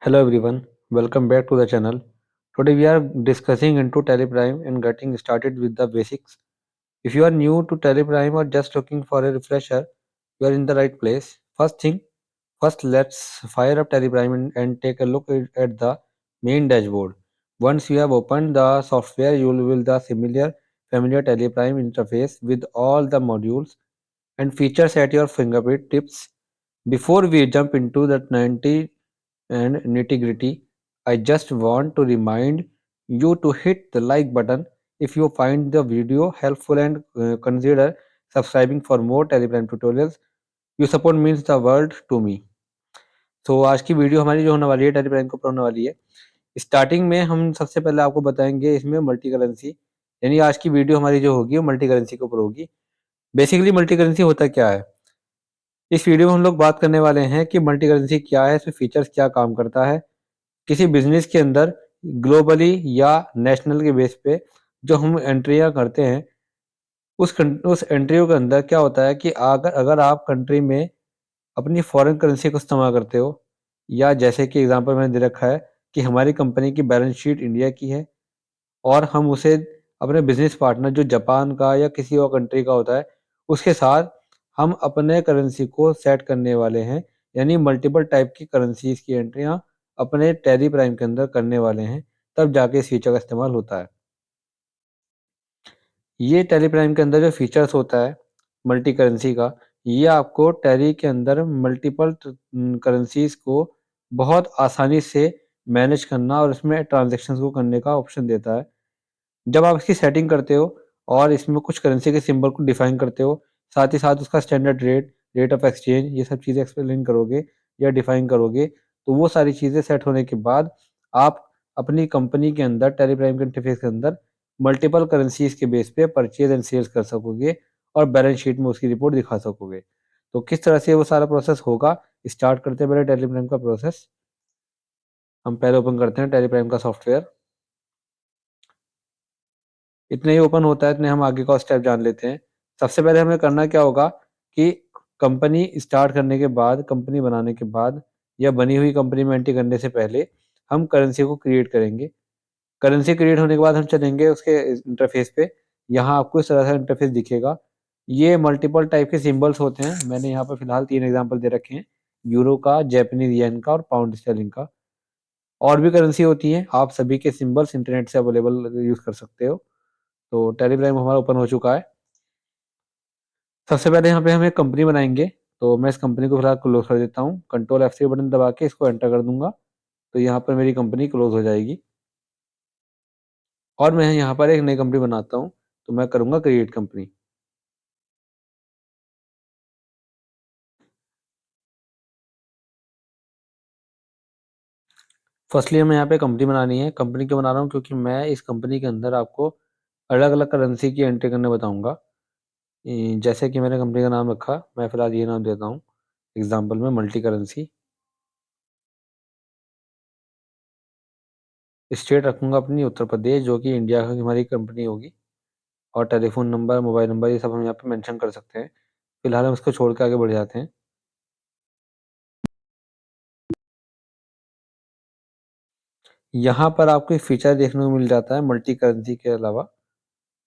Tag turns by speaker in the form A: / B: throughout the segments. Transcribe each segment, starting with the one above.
A: Hello everyone, welcome back to the channel. Today we are discussing into Teleprime and getting started with the basics. If you are new to Teleprime or just looking for a refresher, you are in the right place. First let's fire up Teleprime and take a look at the main dashboard. Once you have opened the software, you will the familiar Teleprime interface with all the modules and features at your fingerprint tips. Before we jump into the 90 and nitty-gritty, I just want to remind you to hit the like button if you find the video helpful and consider subscribing for more Telegram tutorials. Your support means the world to me. तो आज की video हमारी जो होने वाली है Telegram के ऊपर होने वाली है। स्टार्टिंग में हम सबसे पहले आपको बताएंगे इसमें मल्टी करेंसी, यानी आज की वीडियो हमारी जो होगी वो मल्टी करेंसी के ऊपर होगी। बेसिकली मल्टी करेंसी होता क्या है, इस वीडियो में हम लोग बात करने वाले हैं कि मल्टी करेंसी क्या है, इसमें फीचर्स क्या काम करता है। किसी बिजनेस के अंदर ग्लोबली या नेशनल के बेस पे जो हम एंट्रियां करते हैं, उस एंट्रियों के अंदर क्या होता है कि अगर अगर आप कंट्री में अपनी फॉरेन करेंसी को इस्तेमाल करते हो, या जैसे कि एग्जांपल मैंने दे रखा है कि हमारी कंपनी की बैलेंस शीट इंडिया की है और हम उसे अपने बिजनेस पार्टनर जो जापान का या किसी और कंट्री का होता है उसके साथ हम अपने करेंसी को सेट करने वाले हैं, यानी मल्टीपल टाइप की करेंसीज की एंट्रियां अपने टैली प्राइम के अंदर करने वाले हैं, तब जाके इस फीचर का इस्तेमाल होता है। ये टैली प्राइम के अंदर जो फीचर्स होता है मल्टी करेंसी का, ये आपको टैली के अंदर मल्टीपल करेंसीज को बहुत आसानी से मैनेज करना और इसमें ट्रांजेक्शन्स को करने का ऑप्शन देता है। जब आप इसकी सेटिंग करते हो और इसमें कुछ करेंसी के सिंबल को डिफाइन करते हो, साथ ही साथ उसका standard rate, rate of exchange, ये सब चीज़ें एक्सप्लेन करोगे या डिफाइन करोगे, तो वो सारी चीज़ें सेट होने के बाद आप अपनी कंपनी के अंदर टेलीप्राइम के इंटरफेस के अंदर मल्टीपल करेंसीज के बेस पे परचेज एंड सेल्स कर सकोगे और बैलेंस शीट में उसकी रिपोर्ट दिखा सकोगे। तो किस तरह से वो सारा प्रोसेस होगा, स्टार्ट करते हैं पहले टेलीप्राइम का प्रोसेस। हम पहले ओपन करते हैं टेलीप्राइम का सॉफ्टवेयर। इतने ही ओपन होता है, इतने हम आगे का स्टेप जान लेते हैं। सबसे पहले हमें करना क्या होगा कि कंपनी स्टार्ट करने के बाद, कंपनी बनाने के बाद या बनी हुई कंपनी में एंट्री करने से पहले हम करेंसी को क्रिएट करेंगे। करेंसी क्रिएट होने के बाद हम चलेंगे उसके इंटरफेस पे। यहाँ आपको इस तरह से इंटरफेस दिखेगा। ये मल्टीपल टाइप के सिंबल्स होते हैं। मैंने यहाँ पर फिलहाल 3 एग्जांपल दे रखे हैं, यूरो का, जापानीज़ येन का और पाउंड स्टर्लिंग का। और भी करेंसी होती हैं, आप सभी के सिंबल्स इंटरनेट से अवेलेबल यूज़ कर सकते हो। तो टेलीग्राम हमारा ओपन हो चुका है। सबसे पहले यहाँ पे हम एक कंपनी बनाएंगे, तो मैं इस कंपनी को फिलहाल क्लोज कर देता हूँ। कंट्रोल F3 बटन दबा के इसको एंटर कर दूंगा, तो यहाँ पर मेरी कंपनी क्लोज हो जाएगी और मैं यहाँ पर एक नई कंपनी बनाता हूँ। तो मैं करूँगा क्रिएट कंपनी। फर्स्टली हमें यहाँ पे कंपनी बनानी है। कंपनी क्यों बना रहा हूँ, क्योंकि मैं इस कंपनी के अंदर आपको अलग अलग करेंसी की एंट्री करने बताऊँगा। जैसे कि मैंने कंपनी का नाम रखा, मैं फिलहाल ये नाम देता हूँ एग्जाम्पल में, मल्टी करेंसी। स्टेट रखूँगा अपनी उत्तर प्रदेश, जो कि इंडिया की हमारी कंपनी होगी। और टेलीफ़ोन नंबर, मोबाइल नंबर, ये सब हम यहाँ पे मेंशन कर सकते हैं। फिलहाल हम इसको छोड़ के आगे बढ़ जाते हैं। यहाँ पर आपको एक फीचर देखने को मिल जाता है मल्टी करेंसी के अलावा।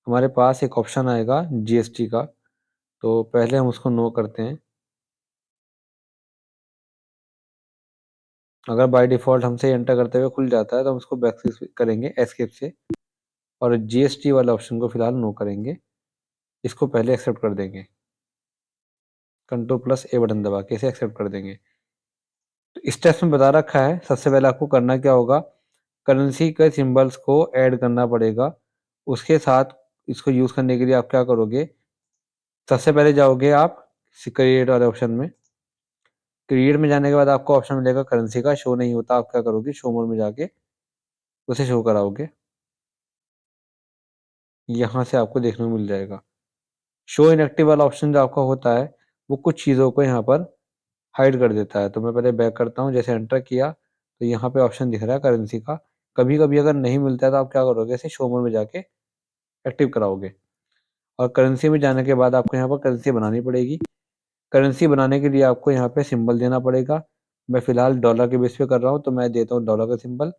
A: हमारे पास एक ऑप्शन आएगा जीएसटी का, तो पहले हम उसको नो करते हैं। अगर बाय डिफ़ॉल्ट हमसे एंटर करते हुए खुल जाता है तो हम उसको बैकस्पेस करेंगे एस्केप से और जीएसटी वाले ऑप्शन को फिलहाल नो करेंगे। इसको पहले एक्सेप्ट कर देंगे। कंट्रोल+A बटन दबा के इसे एक्सेप्ट कर देंगे। तो स्टेप्स में बता रखा है, सबसे पहले आपको करना क्या होगा, करेंसी के सिंबल्स को ऐड करना पड़ेगा। उसके साथ इसको यूज़ करने के लिए आप क्या करोगे, सबसे पहले जाओगे आप क्रिएट वाले ऑप्शन में। क्रिएट में जाने के बाद आपको ऑप्शन मिलेगा करेंसी का, शो नहीं होता, आप क्या करोगे, शो मोड में जाके उसे शो कराओगे। यहाँ से आपको देखने को मिल जाएगा। शो इनएक्टिव वाला ऑप्शन जो आपका होता है, वो कुछ चीज़ों को यहाँ पर हाइड कर देता है। तो मैं पहले बैक करता हूँ, जैसे एंटर किया तो यहाँ पे ऑप्शन दिख रहा है करेंसी का। कभी कभी अगर नहीं मिलता है तो आप क्या करोगे, इसे शो मोड में जाके एक्टिव कराओगे। और करेंसी में जाने के बाद आपको यहाँ पर करेंसी बनानी पड़ेगी। करेंसी बनाने के लिए आपको यहाँ पे सिंबल देना पड़ेगा। मैं फिलहाल डॉलर के बेस पे कर रहा हूँ, तो मैं देता हूँ डॉलर का सिंबल।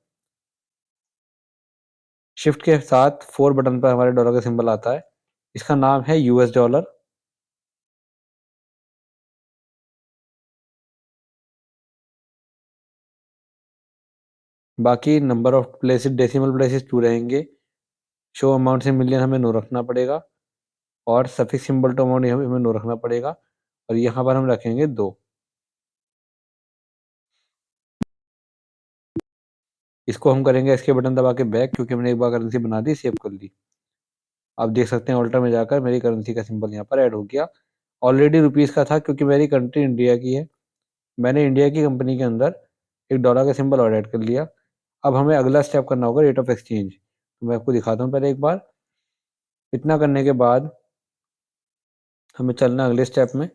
A: शिफ्ट के साथ 4 बटन पर हमारे डॉलर का सिंबल आता है। इसका नाम है यूएस डॉलर। बाकी number of places, decimal places 2 रहेंगे। शो अमाउंट से मिलियन हमें नो रखना पड़ेगा, और सफिक्स सिंबल टू अमाउंट हमें नो रखना पड़ेगा, और यहाँ पर हम रखेंगे 2। इसको हम करेंगे इसके बटन दबा के बैक, क्योंकि मैंने एक बार करेंसी बना दी, सेव कर ली। आप देख सकते हैं ऑल्टर में जाकर मेरी करेंसी का सिंबल यहाँ पर ऐड हो गया। ऑलरेडी रुपीज़ का था, क्योंकि मेरी कंट्री इंडिया की है। मैंने इंडिया की कंपनी के अंदर एक डॉलर का सिंबल और ऐड कर लिया। अब हमें अगला स्टेप करना होगा, रेट ऑफ एक्सचेंज। तो मैं आपको दिखाता हूँ पहले एक बार। इतना करने के बाद हमें चलना अगले स्टेप में।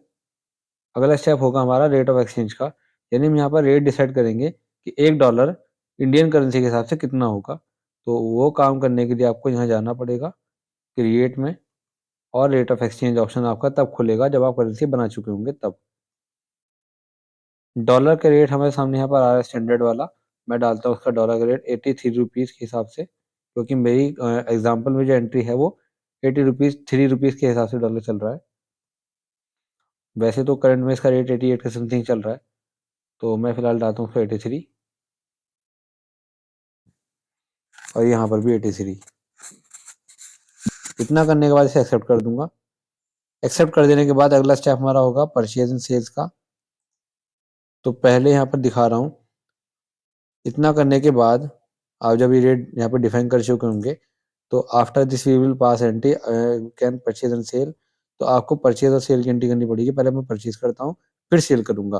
A: अगला स्टेप होगा हमारा रेट ऑफ एक्सचेंज का, यानी हम यहाँ पर रेट डिसाइड करेंगे कि $1 इंडियन करेंसी के हिसाब से कितना होगा। तो वो काम करने के लिए आपको यहाँ जाना पड़ेगा क्रिएट में, और रेट ऑफ एक्सचेंज ऑप्शन आपका तब खुलेगा जब आप करेंसी बना चुके होंगे तब। डॉलर का रेट हमारे सामने यहाँ पर आ रहा है स्टैंडर्ड वाला। मैं डालता हूँ उसका डॉलर का रेट 83 रुपीज़ के हिसाब से, क्योंकि मेरी एग्जांपल में जो एंट्री है वो 80 रुपीज़ 3 रुपीज़ के हिसाब से डॉलर चल रहा है। वैसे तो करंट में इसका रेट 88 के समथिंग चल रहा है, तो मैं फिलहाल डालता हूँ उसको 83, और यहाँ पर भी 83। इतना करने के बाद इसे एक्सेप्ट कर दूंगा। एक्सेप्ट कर देने के बाद अगला स्टेप हमारा होगा परचेज एंड सेल्स का। तो पहले यहाँ पर दिखा रहा हूँ। इतना करने के बाद आप जब ये रेट यहाँ पर डिफाइन कर चुके होंगे, तो after this we will pass entry can purchase and sale. तो आपको परचेज और सेल की एंट्री करनी पड़ेगी। पहले मैं परचेज करता हूँ, फिर सेल करूंगा।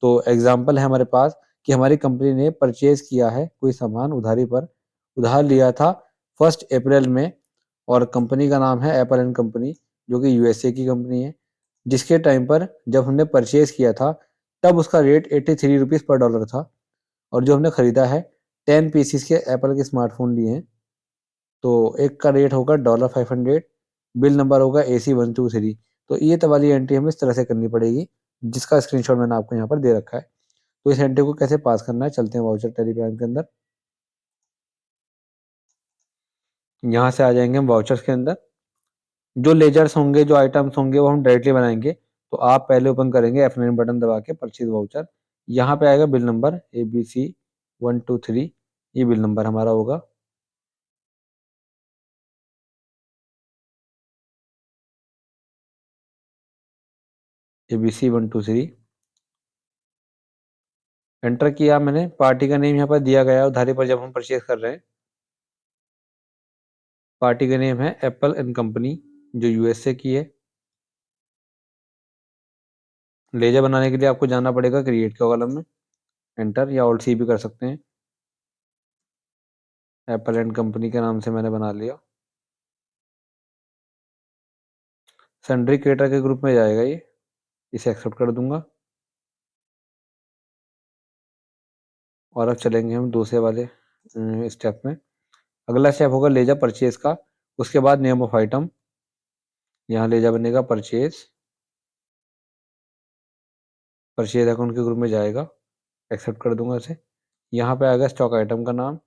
A: तो एग्जाम्पल है हमारे पास कि हमारी कंपनी ने परचेज किया है कोई सामान उधारी पर। उधार लिया था 1 अप्रैल में, और कंपनी का नाम है एप्पल एंड कंपनी, जो कि यूएसए की कंपनी है। जिसके टाइम पर जब हमने परचेज किया था, तब उसका रेट 83 रुपीज़ पर डॉलर था। और जो हमने खरीदा है 10 पीसीस के एप्पल के स्मार्टफोन लिए हैं, तो एक का रेट होगा $500। बिल नंबर होगा AC123। तो ये तो वाली एंट्री हमें इस तरह से करनी पड़ेगी, जिसका स्क्रीनशॉट मैंने आपको यहाँ पर दे रखा है। तो इस एंट्री को कैसे पास करना है, चलते हैं वाउचर टेलीग्राम के अंदर। यहाँ से आ जाएंगे हम वाउचर्स के अंदर। जो लेजर्स होंगे, जो आइटम्स होंगे, वो हम डायरेक्टली बनाएंगे। तो आप पहले ओपन करेंगे F9 बटन दबा के परचेज वाउचर। यहाँ पे आएगा बिल नंबर ABC123। ये बिल नंबर हमारा होगा। ABC123 एंटर किया मैंने। पार्टी का नेम यहाँ पर दिया गया है उधारी पर जब हम परचेज कर रहे हैं। पार्टी का नेम है एप्पल एंड कंपनी, जो यूएसए की है। लेजर बनाने के लिए आपको जाना पड़ेगा क्रिएट के कॉलम में, एंटर या ऑल्ट सी भी कर सकते हैं। एप्पल एंड कंपनी के नाम से मैंने बना लिया। सन्ड्री क्रिएटर के ग्रुप में जाएगा ये। इसे एक्सेप्ट कर दूंगा। और अब चलेंगे हम दूसरे वाले स्टेप में। अगला स्टेप होगा लेजर परचेज का। उसके बाद नेम ऑफ आइटम, यहाँ लेजर बनेगा परचेज। परचेज अकाउंट के ग्रुप में जाएगा, एक्सेप्ट कर दूंगा इसे। यहाँ पे आएगा स्टॉक आइटम का नाम।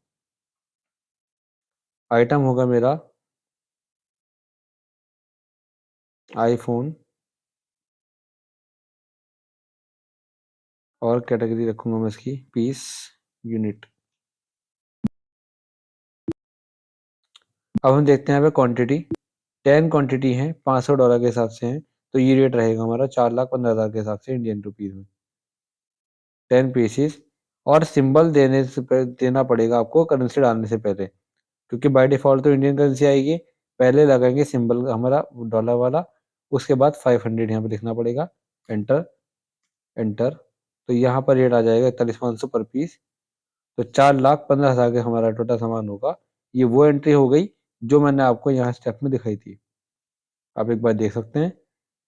A: आइटम होगा मेरा आईफोन, और कैटेगरी रखूंगा मैं इसकी पीस यूनिट। अब हम देखते हैं यहाँ पे क्वांटिटी। 10 क्वांटिटी है, $500 के हिसाब से है। तो ये रेट रहेगा हमारा 4,15,000 के हिसाब से इंडियन रुपीज में। 10 पीसीस। और सिंबल देना पड़ेगा आपको करेंसी डालने से पहले, क्योंकि बाय डिफॉल्ट तो इंडियन करेंसी आएगी। पहले लगाएंगे सिंबल हमारा डॉलर वाला। उसके बाद 500 यहाँ पे लिखना पड़ेगा। Enter, enter. तो यहाँ पर रेट आ जाएगा 41,500 पर पीस। तो 4,15,000 का हमारा टोटल सामान होगा। ये वो एंट्री हो गई जो मैंने आपको यहाँ स्टेप में दिखाई थी। आप एक बार देख सकते हैं।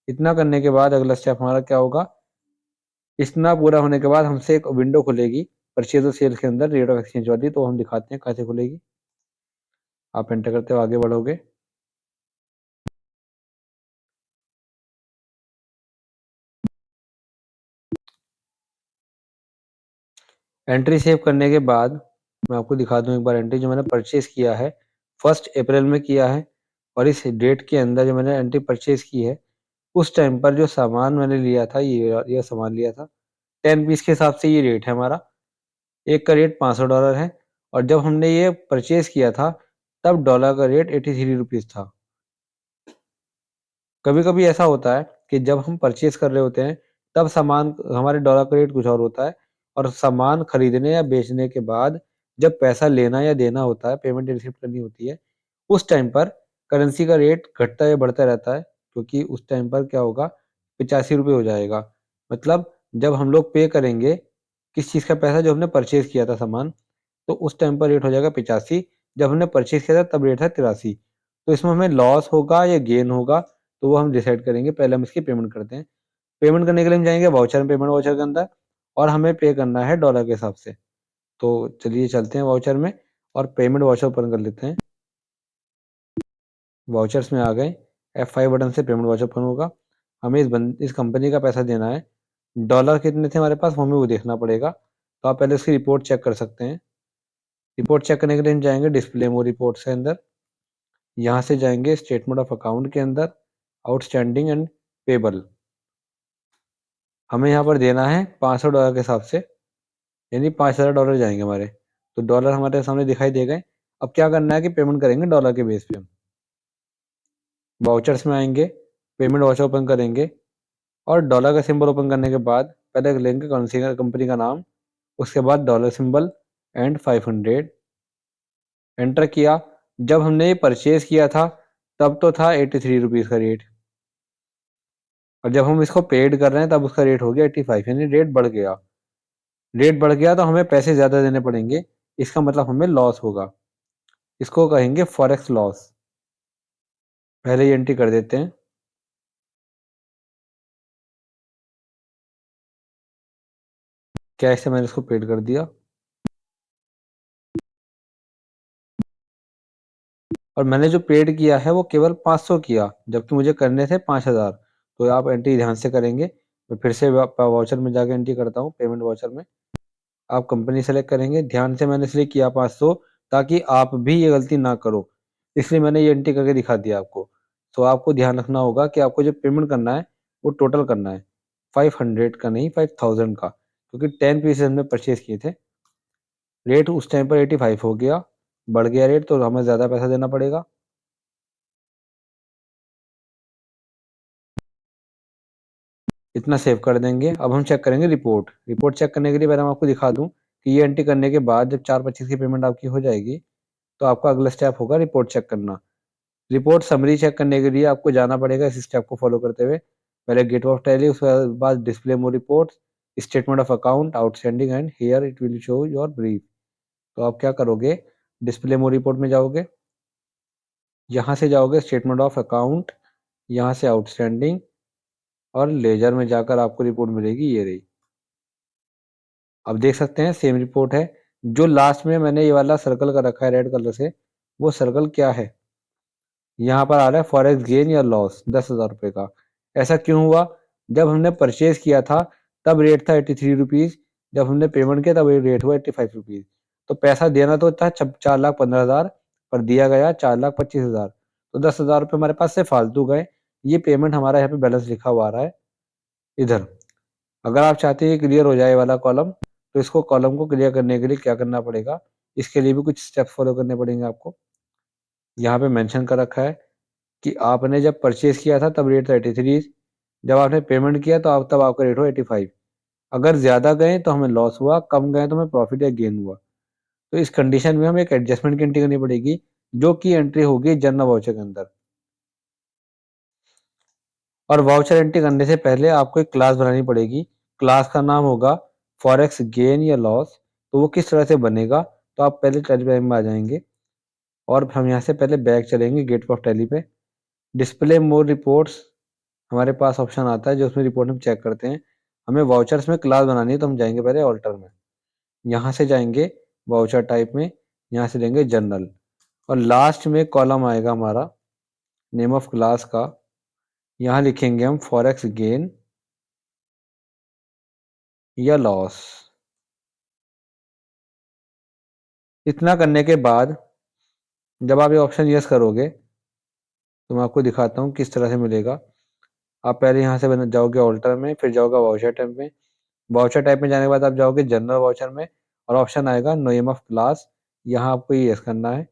A: इतना करने के बाद अगला स्टेप हमारा क्या होगा। इतना पूरा होने के बाद हमसे एक विंडो खुलेगी परचेज और सेल के अंदर, रेट ऑफ एक्सचेंज वाली। तो हम दिखाते हैं कैसे खुलेगी। आप एंटर करते हो आगे बढ़ोगे। एंट्री सेव करने के बाद मैं आपको दिखा दूँ एक बार एंट्री जो मैंने परचेज़ किया है, 1 अप्रैल में किया है और इस डेट के अंदर जो मैंने एंट्री परचेज़ की है, उस टाइम पर जो सामान मैंने लिया था ये सामान लिया था, 10 पीस के हिसाब से ये रेट है हमारा। एक का रेट $500 है और जब हमने ये परचेज़ किया था, तब डॉलर का रेट ₹83 था। कभी-कभी ऐसा होता है कि जब हम परचेज़ कर रहे होते हैं, तब सामान हमारे डॉलर का रेट कुछ और होता है और सामान खरीदने या बेचने के बाद जब पैसा लेना या देना होता है, पेमेंट रिसीव करनी होती है, उस टाइम पर करेंसी का रेट घटता या बढ़ता रहता है, क्योंकि उस टाइम पर क्या होगा, ₹85 हो जाएगा। मतलब जब हम लोग पे करेंगे, किस चीज़ का पैसा, जो हमने परचेज़ किया था सामान, तो उस टाइम पर रेट हो जाएगा 85, जब हमने परचेज़ किया था तब रेट था 83। तो इसमें हमें लॉस होगा या गेन होगा, तो वो हम डिसाइड करेंगे, पहले हम इसकी पेमेंट करते हैं। पेमेंट करने के लिए हम जाएँगे वाउचर पेमेंट वाउचर के अंदर और हमें पे करना है डॉलर के हिसाब से। तो चलिए चलते हैं वाउचर में और पेमेंट वाउचर ओपन कर लेते हैं। वाउचर्स में आ गए, F5 बटन से पेमेंट वाउचर ओपन होगा। हमें इस कंपनी का पैसा देना है। डॉलर कितने थे हमारे पास, वो हमें वो देखना पड़ेगा। तो आप पहले उसकी रिपोर्ट चेक कर सकते हैं। रिपोर्ट चेक करने के लिए हम जाएँगे डिस्प्ले मोर रिपोर्ट्स के अंदर। यहाँ से जाएँगे स्टेटमेंट ऑफ अकाउंट के अंदर, आउटस्टैंडिंग एंड पेबल। हमें यहाँ पर देना है $500 के हिसाब से, यानी $5000 जाएँगे हमारे। तो डॉलर हमारे सामने दिखाई दे गए। अब क्या करना है कि पेमेंट करेंगे डॉलर के बेस पे हम। वाउचर्स में आएँगे, पेमेंट वाउचर ओपन करेंगे और डॉलर का सिंबल ओपन करने के बाद पहले लेंगे कौन-सी कंपनी का नाम, उसके बाद डॉलर सिंबल एंड 500 एंटर किया। जब हमने ये परचेज़ किया था, तब तो था ₹83 का रेट और जब हम इसको पेड कर रहे हैं, तब उसका रेट हो गया 85, यानी रेट बढ़ गया। रेट बढ़ गया तो हमें पैसे ज़्यादा देने पड़ेंगे, इसका मतलब हमें लॉस होगा। इसको कहेंगे फॉरेक्स लॉस। पहले ही एंट्री कर देते हैं। कैश से मैंने इसको पेड कर दिया और मैंने जो पेड किया है वो केवल 500 किया, जबकि मुझे करने थे 5000। तो आप एंट्री ध्यान से करेंगे। मैं फिर से वाउचर में जाके एंट्री करता हूँ, पेमेंट वाउचर में। आप कंपनी सेलेक्ट करेंगे, ध्यान से मैंने इसलिए किया 500 ताकि आप भी ये गलती ना करो, इसलिए मैंने ये एंट्री करके दिखा दिया आपको। तो आपको ध्यान रखना होगा कि आपको जो पेमेंट करना है, वो टोटल करना है, 500 का नहीं 5000 का, क्योंकि 10 पीसेस हमने परचेज़ किए थे। रेट उस टाइम पर 85 हो गया, बढ़ गया रेट तो हमें ज़्यादा पैसा देना पड़ेगा। इतना सेव कर देंगे। अब हम चेक करेंगे रिपोर्ट। रिपोर्ट चेक करने के लिए पहले मैं आपको दिखा दूँ कि ये एंट्री करने के बाद जब 4/25 की पेमेंट आपकी हो जाएगी, तो आपका अगला स्टेप होगा रिपोर्ट चेक करना। रिपोर्ट समरी चेक करने के लिए आपको जाना पड़ेगा इस स्टेप को फॉलो करते हुए। पहले गेट ऑफ टैली, उसके बाद display more reports, statement of account, outstanding and here it will show your brief. तो आप क्या करोगे, डिस्प्ले मोर रिपोर्ट में जाओगे, यहाँ से जाओगे स्टेटमेंट ऑफ अकाउंट, यहाँ से आउटस्टैंडिंग और लेजर में जाकर आपको रिपोर्ट मिलेगी, ये रही। अब देख सकते हैं सेम रिपोर्ट है। जो लास्ट में मैंने ये वाला सर्कल कर रखा है रेड कलर से, वो सर्कल क्या है? यहाँ पर आ रहा है फॉरेक्स गेन या लॉस ₹10,000 का। ऐसा क्यों हुआ? जब हमने परचेज़ किया था तब रेट था ₹83, जब हमने पेमेंट किया तब ये रेट हुआ ₹85। तो पैसा देना तो था 4,15,000 पर दिया गया 4,25,000, तो ₹10,000 हमारे पास से फालतू गए। ये पेमेंट हमारा यहाँ पे बैलेंस लिखा हुआ आ रहा है इधर। अगर आप चाहते हैं क्लियर हो जाए ये वाला कॉलम, तो इसको कॉलम को क्लियर करने के लिए क्या करना पड़ेगा? इसके लिए भी कुछ स्टेप्स फॉलो करने पड़ेंगे आपको। यहाँ पे मेंशन कर रखा है कि आपने जब परचेज़ किया था तब रेट था 83, जब आपने पेमेंट किया तो तब आपका रेट हुआ 85। अगर ज़्यादा गए तो हमें लॉस हुआ, कम गए तो हमें प्रॉफ़िट या गेन हुआ। तो इस कंडीशन में हमें एक एडजस्टमेंट की एंट्री करनी पड़ेगी, जो कि एंट्री होगी जर्नल वाउचर के अंदर। और वाउचर एंट्री करने से पहले आपको एक क्लास बनानी पड़ेगी। क्लास का नाम होगा फॉरेक्स गेन या लॉस। तो वो किस तरह से बनेगा? तो आप पहले टेलीग्राम में आ जाएँगे और हम यहाँ से पहले बैक चलेंगे गेटवे ऑफ टैली पे। डिस्प्ले मोर रिपोर्ट्स हमारे पास ऑप्शन आता है, जो उसमें रिपोर्ट हम चेक करते हैं। हमें वाउचर्स में क्लास बनानी है, तो हम जाएँगे पहले ऑल्टर में। यहाँ से जाएँगे वाउचर टाइप में, यहाँ से लेंगे जनरल और लास्ट में कॉलम आएगा हमारा नेम ऑफ क्लास का। यहाँ लिखेंगे हम फॉरेक्स गेन या लॉस। इतना करने के बाद जब आप ये ऑप्शन यस करोगे तो मैं आपको दिखाता हूँ किस तरह से मिलेगा। आप पहले यहाँ से बन जाओगे ऑल्टर में, फिर जाओगे वाउचर टाइप में। वाउचर टाइप में जाने के बाद आप जाओगे जनरल वाउचर में और ऑप्शन आएगा नेम ऑफ क्लास। यहाँ आपको ये यस करना है,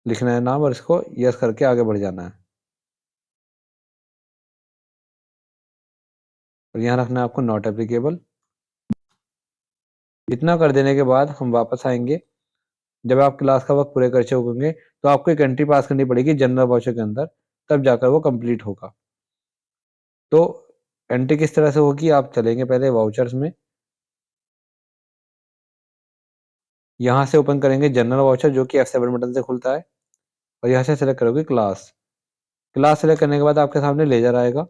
A: लिखना है नाम और इसको यस करके आगे बढ़ जाना है। और यहाँ रखना है आपको नॉट एप्लीकेबल। इतना कर देने के बाद हम वापस आएंगे। जब आप क्लास का वर्क पूरे कर चुके होंगे तो आपको एक एंट्री पास करनी पड़ेगी जनरल वाउचर के अंदर, तब जाकर वो कंप्लीट होगा। तो एंट्री किस तरह से होगी, आप चलेंगे पहले वाउचर्स में, यहाँ से ओपन करेंगे जनरल वाउचर जो कि F7 बटन से खुलता है और यहाँ से सेलेक्ट करोगे क्लास। क्लास सेलेक्ट करने के बाद आपके सामने लेजर आएगा।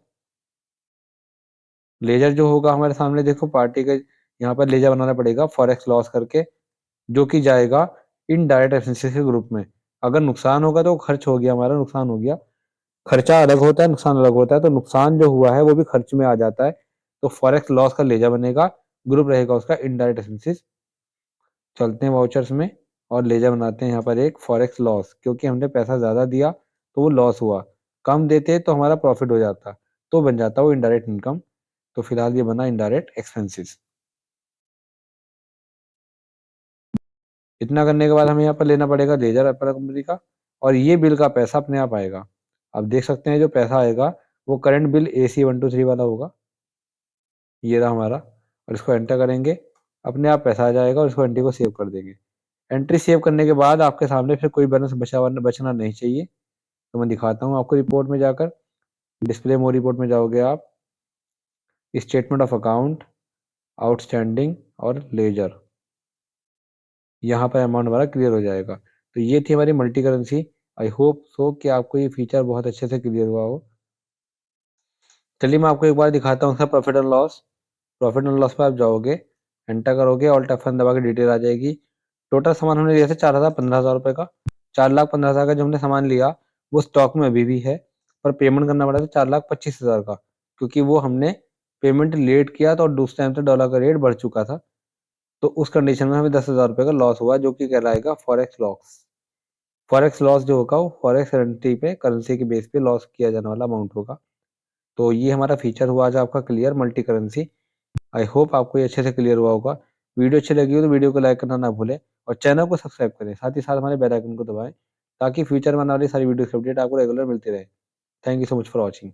A: लेजर जो होगा हमारे सामने, देखो पार्टी का यहाँ पर लेजर बनाना पड़ेगा फॉरेक्स लॉस करके, जो कि जाएगा इनडायरेक्ट एक्सपेंसेस के ग्रुप में। अगर नुकसान होगा तो खर्च हो गया, हमारा नुकसान हो गया। खर्चा अलग होता है, नुकसान अलग होता है, तो नुकसान जो हुआ है वो भी खर्च में आ जाता है। तो फॉरेक्स लॉस का लेजर बनेगा, ग्रुप रहेगा उसका इनडायरेक्ट एक्सपेंसेस। चलते हैं वाउचर्स में और लेजर बनाते हैं यहाँ पर एक फॉरेक्स लॉस, क्योंकि हमने पैसा ज़्यादा दिया तो वो लॉस हुआ, कम देते तो हमारा प्रॉफिट हो जाता, तो बन जाता वो इनडायरेक्ट इनकम। तो फिलहाल ये बना इनडायरेक्ट एक्सपेंसेस। इतना करने के बाद हमें यहाँ पर लेना पड़ेगा लेजर एप्पल कंपनी का, और ये बिल का पैसा अपने आप आएगा। आप देख सकते हैं जो पैसा आएगा वो करंट बिल AC 123 वाला होगा। ये रहा हमारा, और इसको एंटर करेंगे, अपने आप पैसा आ जाएगा और इसको एंट्री को सेव कर देंगे। एंट्री सेव करने के बाद आपके सामने फिर कोई बैलेंस बचना नहीं चाहिए। तो मैं दिखाता हूँ आपको रिपोर्ट में जाकर। डिस्प्ले मोर रिपोर्ट में जाओगे आप, स्टेटमेंट ऑफ अकाउंट, आउटस्टैंडिंग और लेजर, यहाँ पर अमाउंट हमारा क्लियर हो जाएगा। तो ये थी हमारी multi currency. I hope so कि आपको ये फीचर बहुत अच्छे से क्लियर हुआ हो। चलिए मैं आपको एक बार दिखाता हूँ उसका profit and loss. Profit and loss पर आप जाओगे, एंटर करोगे, ऑल्ट F1 दबा के डिटेल आ जाएगी। टोटल सामान हमने लिया था 4,000 15,000 रुपये का। 4,15,000 का जो हमने सामान लिया वो स्टॉक में अभी भी है, पर पेमेंट करना पड़ा था 4,25,000 का, क्योंकि वो हमने पेमेंट लेट किया था और उस टाइम से डॉलर का रेट बढ़ चुका था। तो उस कंडीशन में हमें 10,000 रुपये का लॉस हुआ, जो कि कहलाएगा फॉरेक्स लॉस। फॉरेक्स लॉस जो होगा वो फॉरेक्स करेंसी पे, करेंसी के बेस पे लॉस किया जाने वाला अमाउंट होगा। तो ये हमारा फीचर हुआ आज आपका clear, multi currency. I hope आपको ये अच्छे से क्लियर हुआ होगा। वीडियो अच्छी लगी हो तो वीडियो को लाइक करना ना भूलें और चैनल को सब्सक्राइब करें, साथ ही साथ हमारे बेल आइकन को दबाएं, ताकि फ्यूचर में आने वाली सारी वीडियो की अपडेट आपको रेगुलर मिलती रहे। Thank you so much for watching.